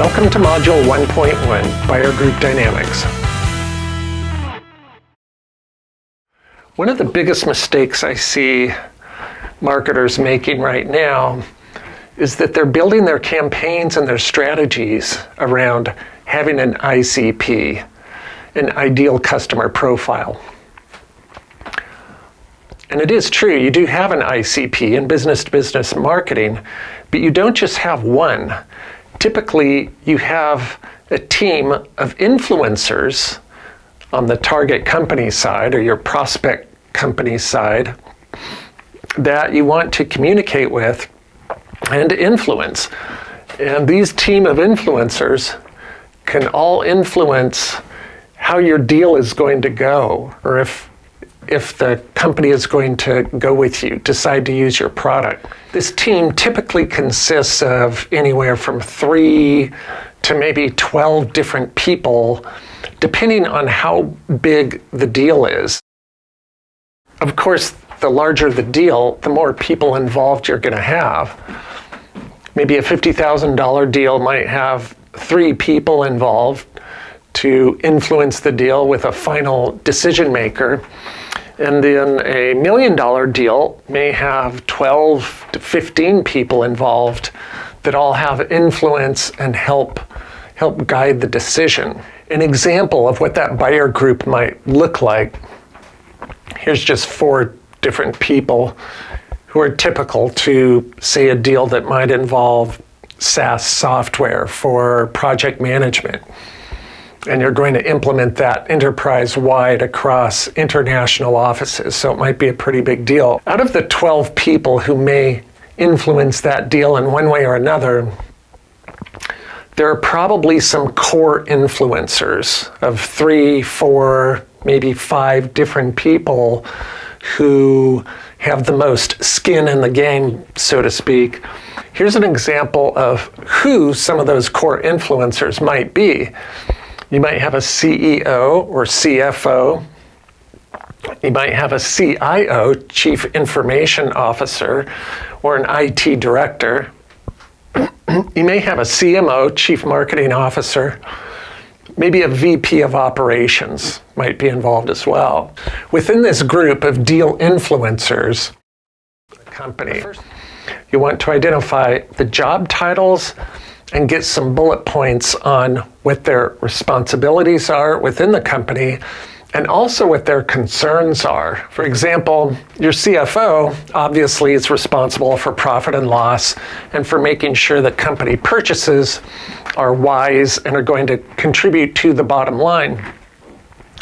Welcome to Module 1.1, Buyer Group Dynamics. One of the biggest mistakes I see marketers making right now is that they're building their campaigns and their strategies around having an ICP, an ideal customer profile. And it is true, you do have an ICP in business-to-business marketing, but you don't just have one. Typically, you have a team of influencers on the target company side or your prospect company side that you want to communicate with and influence. And these team of influencers can all influence how your deal is going to go, or if the company is going to go with you, decide to use your product. This team typically consists of anywhere from 3 to maybe 12 different people, depending on how big the deal is. Of course, the larger the deal, the more people involved you're going to have. Maybe a $50,000 deal might have 3 people involved to influence the deal with a final decision maker. And then a $1 million deal may have 12 to 15 people involved that all have influence and help guide the decision. An example of what that buyer group might look like, here's just 4 different people who are typical to, say, a deal that might involve SaaS software for project management. And you're going to implement that enterprise-wide across international offices, so it might be a pretty big deal. Out of the 12 people who may influence that deal in one way or another, there are probably some core influencers of 3, 4, maybe 5 different people who have the most skin in the game, so to speak. Here's an example of who some of those core influencers might be. You might have a CEO or CFO. You might have a CIO, Chief Information Officer, or an IT director. You may have a CMO, Chief Marketing Officer. Maybe a VP of Operations might be involved as well. Within this group of deal influencers, the company, you want to identify the job titles and get some bullet points on what their responsibilities are within the company and also what their concerns are. For example, your CFO obviously is responsible for profit and loss and for making sure that company purchases are wise and are going to contribute to the bottom line.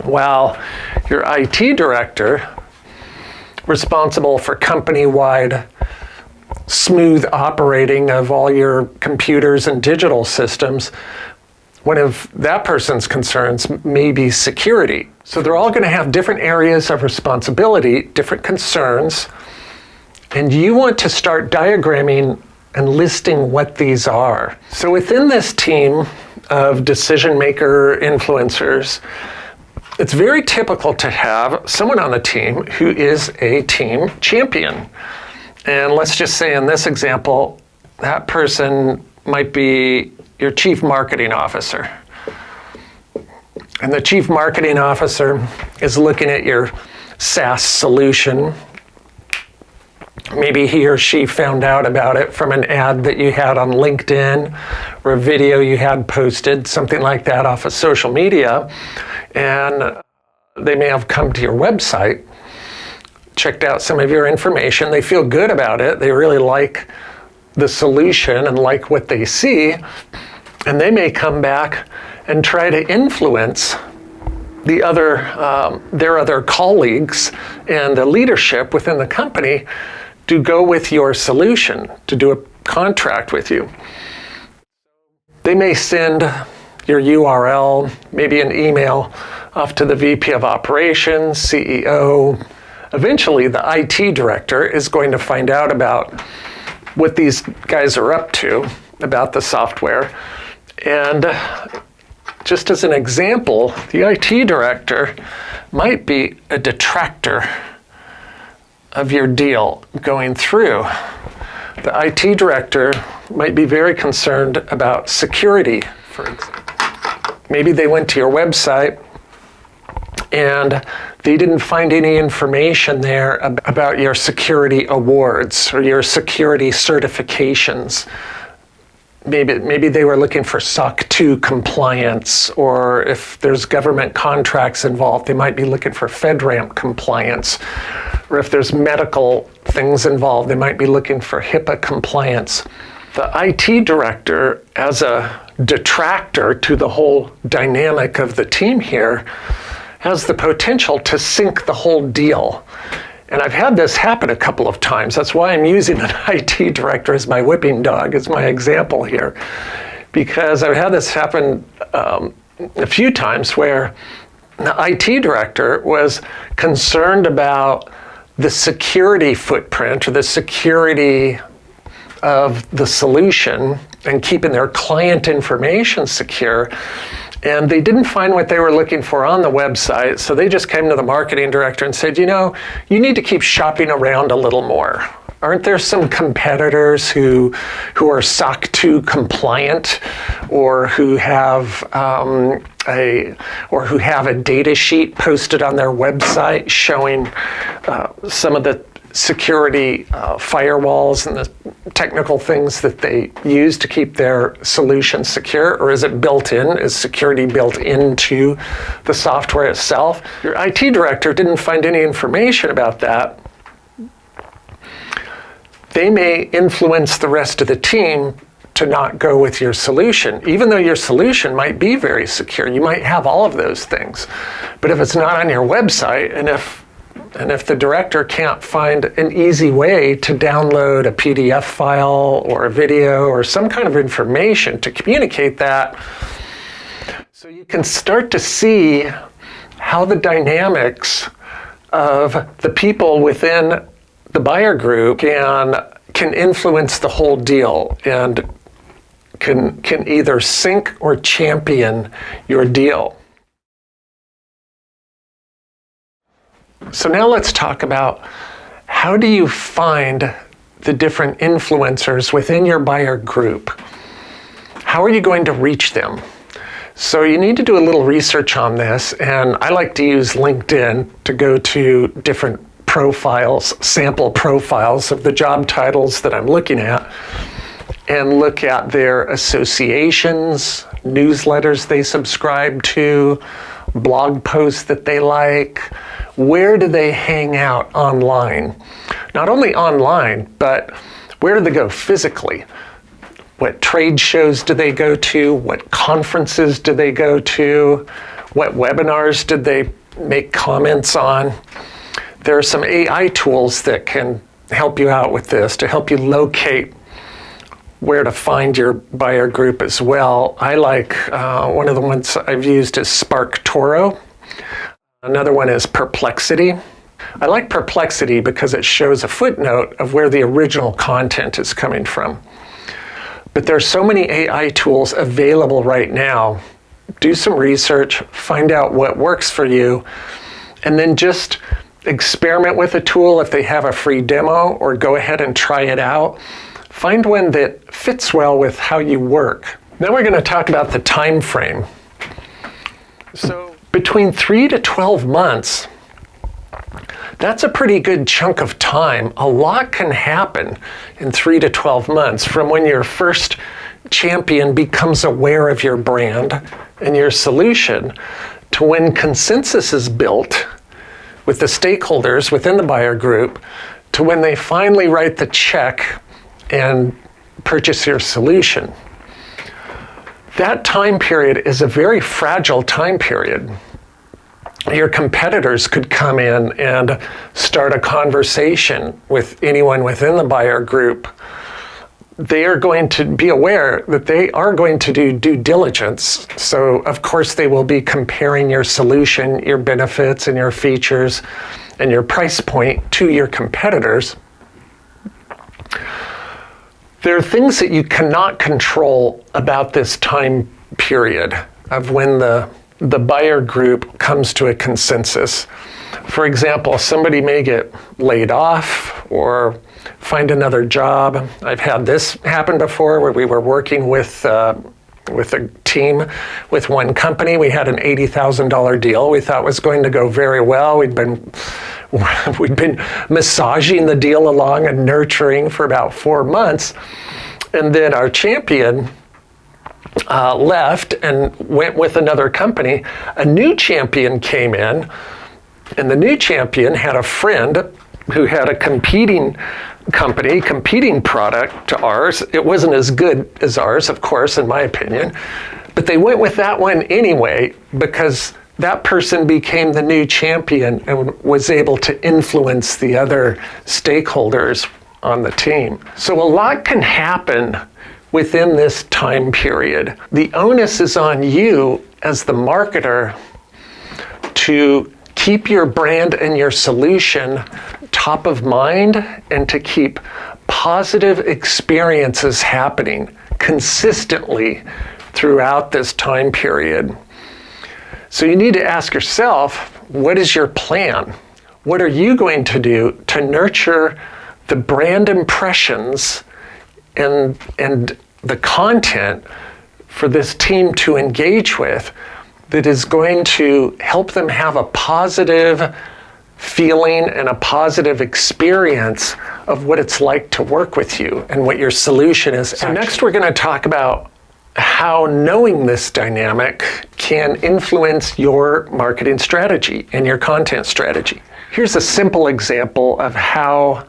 While your IT director, responsible for company-wide smooth operating of all your computers and digital systems, one of that person's concerns may be security. So they're all going to have different areas of responsibility, different concerns, and you want to start diagramming and listing what these are. So within this team of decision maker influencers, it's very typical to have someone on the team who is a team champion. And let's just say in this example, that person might be your chief marketing officer. And the chief marketing officer is looking at your SaaS solution. Maybe he or she found out about it from an ad that you had on LinkedIn or a video you had posted, something like that off of social media. And they may have come to your website, checked out some of your information. They feel good about it. They really like the solution and like what they see. And they may come back and try to influence their other colleagues and the leadership within the company to go with your solution, to do a contract with you. They may send your URL, maybe an email off to the VP of Operations, CEO. Eventually, the IT director is going to find out about what these guys are up to, about the software. And just as an example, the IT director might be a detractor of your deal going through. The IT director might be very concerned about security, for example. Maybe they went to your website and they didn't find any information there about your security awards or your security certifications. Maybe they were looking for SOC 2 compliance, or if there's government contracts involved, they might be looking for FedRAMP compliance. Or if there's medical things involved, they might be looking for HIPAA compliance. The IT director, as a detractor to the whole dynamic of the team here, has the potential to sink the whole deal. And I've had this happen a couple of times. That's why I'm using an IT director as my whipping dog, as my example here. Because I've had this happen a few times where the IT director was concerned about the security footprint or the security of the solution and keeping their client information secure. And they didn't find what they were looking for on the website, so they just came to the marketing director and said, you know, you need to keep shopping around a little more. Aren't there some competitors who are SOC 2 compliant, or who have a data sheet posted on their website showing some of the security firewalls and the technical things that they use to keep their solution secure? Or is it built in? Is security built into the software itself? Your IT director didn't find any information about that. They may influence the rest of the team to not go with your solution, even though your solution might be very secure. You might have all of those things. But if it's not on your website, and if the director can't find an easy way to download a PDF file or a video or some kind of information to communicate that, so you can start to see how the dynamics of the people within the buyer group can influence the whole deal and can either sink or champion your deal. So now let's talk about, how do you find the different influencers within your buyer group? How are you going to reach them? So you need to do a little research on this, and I like to use LinkedIn to go to different profiles, sample profiles of the job titles that I'm looking at, and look at their associations, newsletters they subscribe to, blog posts that they like. Where do they hang out online? Not only online, but where do they go physically? What trade shows do they go to? What conferences do they go to? What webinars did they make comments on? There are some AI tools that can help you out with this, to help you locate where to find your buyer group as well. I like, one of the ones I've used is SparkToro. Another one is Perplexity. I like Perplexity because it shows a footnote of where the original content is coming from. But there's so many AI tools available right now. Do some research, find out what works for you, and then just experiment with a tool if they have a free demo, or go ahead and try it out. Find one that fits well with how you work. Now we're going to talk about the time frame. So between 3 to 12 months, that's a pretty good chunk of time. A lot can happen in 3 to 12 months, from when your first champion becomes aware of your brand and your solution, to when consensus is built with the stakeholders within the buyer group, to when they finally write the check and purchase your solution. That time period is a very fragile time period. Your competitors could come in and start a conversation with anyone within the buyer group. They are going to be aware that they are going to do due diligence. So of course they will be comparing your solution, your benefits and your features and your price point to your competitors. There are things that you cannot control about this time period of when the buyer group comes to a consensus. For example, somebody may get laid off, or find another job. I've had this happen before where we were working with a team with one company. We had an $80,000 deal we thought was going to go very well. We'd been massaging the deal along and nurturing for about 4 months. And then our champion left and went with another company. A new champion came in, and the new champion had a friend who had a competing company, competing product to ours. It wasn't as good as ours, of course, in my opinion, but they went with that one anyway because that person became the new champion and was able to influence the other stakeholders on the team. So a lot can happen within this time period. The onus is on you as the marketer to keep your brand and your solution top of mind and to keep positive experiences happening consistently throughout this time period. So you need to ask yourself, what is your plan? What are you going to do to nurture the brand impressions and the content for this team to engage with that is going to help them have a positive feeling and a positive experience of what it's like to work with you and what your solution is. So next we're going to talk about how knowing this dynamic can influence your marketing strategy and your content strategy. Here's a simple example of how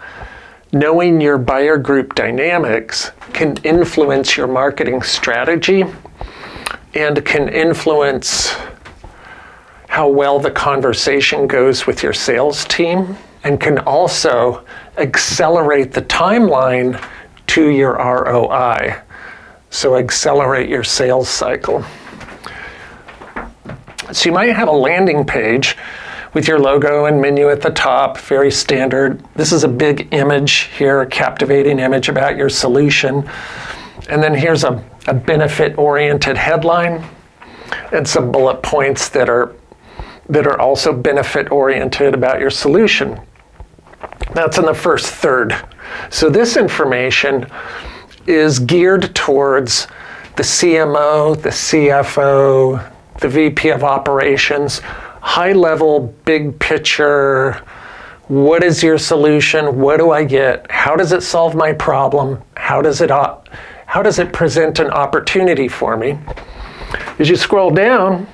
knowing your buyer group dynamics can influence your marketing strategy and can influence how well the conversation goes with your sales team, and can also accelerate the timeline to your ROI. So accelerate your sales cycle. So you might have a landing page with your logo and menu at the top, very standard. This is a big image here, a captivating image about your solution. And then here's a benefit-oriented headline and some bullet points that are also benefit-oriented about your solution. That's in the first third. So this information is geared towards the CMO, the CFO, the VP of operations, high level, big picture. What is your solution? What do I get? How does it solve my problem? How does it present an opportunity for me? As you scroll down,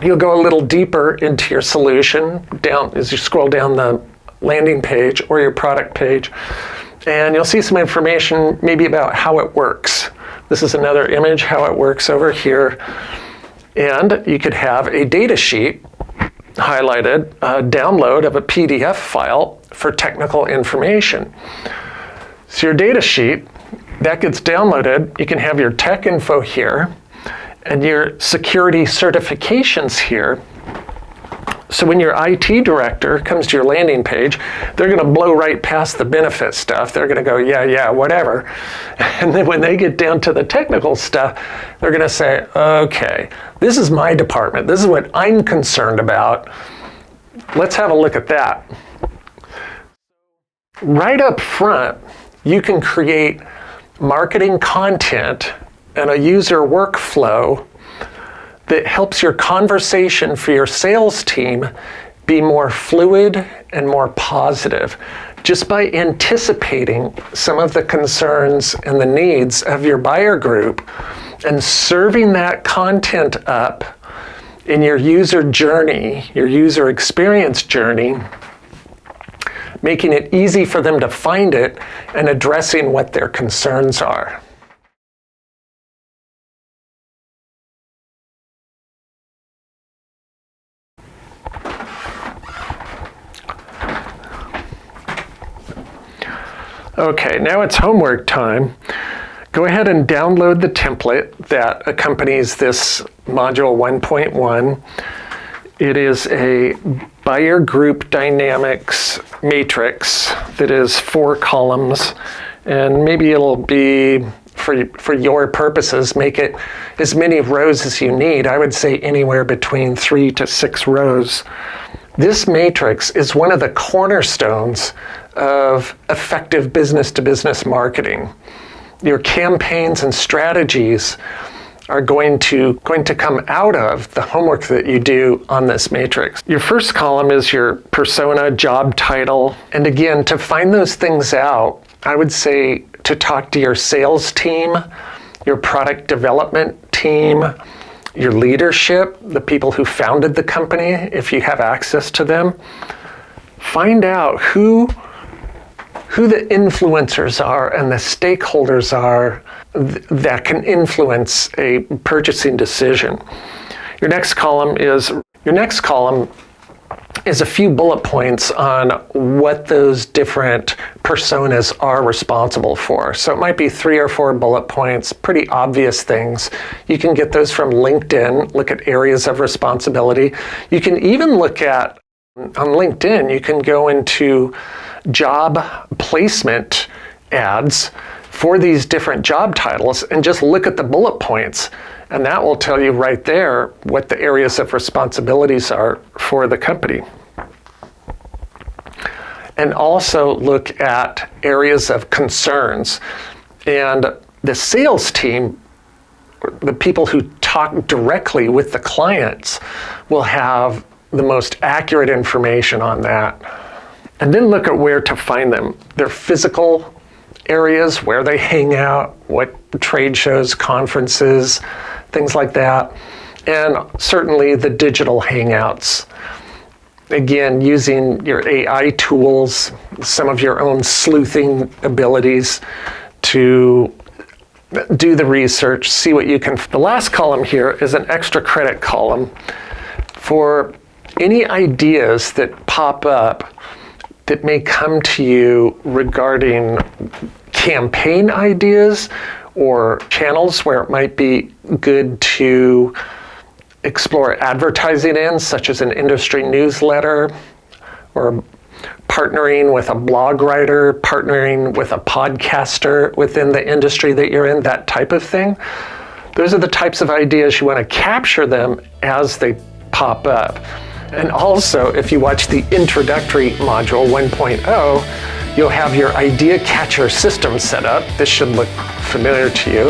you'll go a little deeper into your solution down as you scroll down the landing page or your product page, and you'll see some information maybe about how it works. This is another image, how it works over here. And you could have a data sheet highlighted, a download of a PDF file for technical information. So your data sheet, that gets downloaded. You can have your tech info here and your security certifications here. So when your IT director comes to your landing page, they're going to blow right past the benefit stuff. They're going to go, yeah, whatever. And then when they get down to the technical stuff, they're going to say, okay, this is my department. This is what I'm concerned about. Let's have a look at that. Right up front, you can create marketing content and a user workflow that helps your conversation for your sales team be more fluid and more positive, just by anticipating some of the concerns and the needs of your buyer group and serving that content up in your user journey, your user experience journey, making it easy for them to find it and addressing what their concerns are. Okay, now it's homework time. Go ahead and download the template that accompanies this module 1.1. It is a buyer group dynamics matrix that is 4 columns, and maybe it'll be, for your purposes, make it as many rows as you need. I would say anywhere between 3 to 6 rows This matrix is one of the cornerstones of effective business-to-business marketing. Your campaigns and strategies are going to come out of the homework that you do on this matrix. Your first column is your persona, job title. And again, to find those things out, I would say to talk to your sales team, your product development team, your leadership, the people who founded the company, if you have access to them. Find out who the influencers are and the stakeholders are that can influence a purchasing decision. Your next column is a few bullet points on what those different personas are responsible for. So it might be 3 or 4 bullet points, pretty obvious things. You can get those from LinkedIn, look at areas of responsibility. You can even look at, on LinkedIn, you can go into job placement ads for these different job titles and just look at the bullet points. And that will tell you right there what the areas of responsibilities are for the company. And also look at areas of concerns. And the sales team, the people who talk directly with the clients, will have the most accurate information on that. And then look at where to find them. Their physical areas, where they hang out, what trade shows, conferences, things like that. And certainly the digital hangouts. Again, using your AI tools, some of your own sleuthing abilities to do the research, see what you can. The last column here is an extra credit column for any ideas that pop up that may come to you regarding campaign ideas or channels where it might be good to explore advertising in, such as an industry newsletter, or partnering with a blog writer, partnering with a podcaster within the industry that you're in, that type of thing. Those are the types of ideas you want to capture them as they pop up. And also, if you watch the introductory module 1.0, you'll have your idea catcher system set up. This should look familiar to you.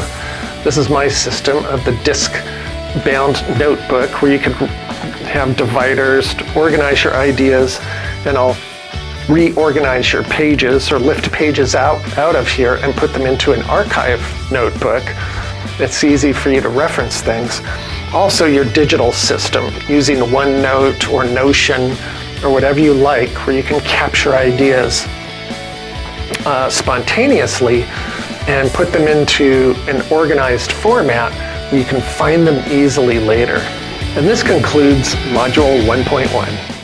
This is my system of the disc-bound notebook where you can have dividers to organize your ideas, and I'll reorganize your pages or lift pages out of here and put them into an archive notebook. It's easy for you to reference things. Also, your digital system using OneNote or Notion or whatever you like, where you can capture ideas spontaneously and put them into an organized format where you can find them easily later. And this concludes Module 1.1.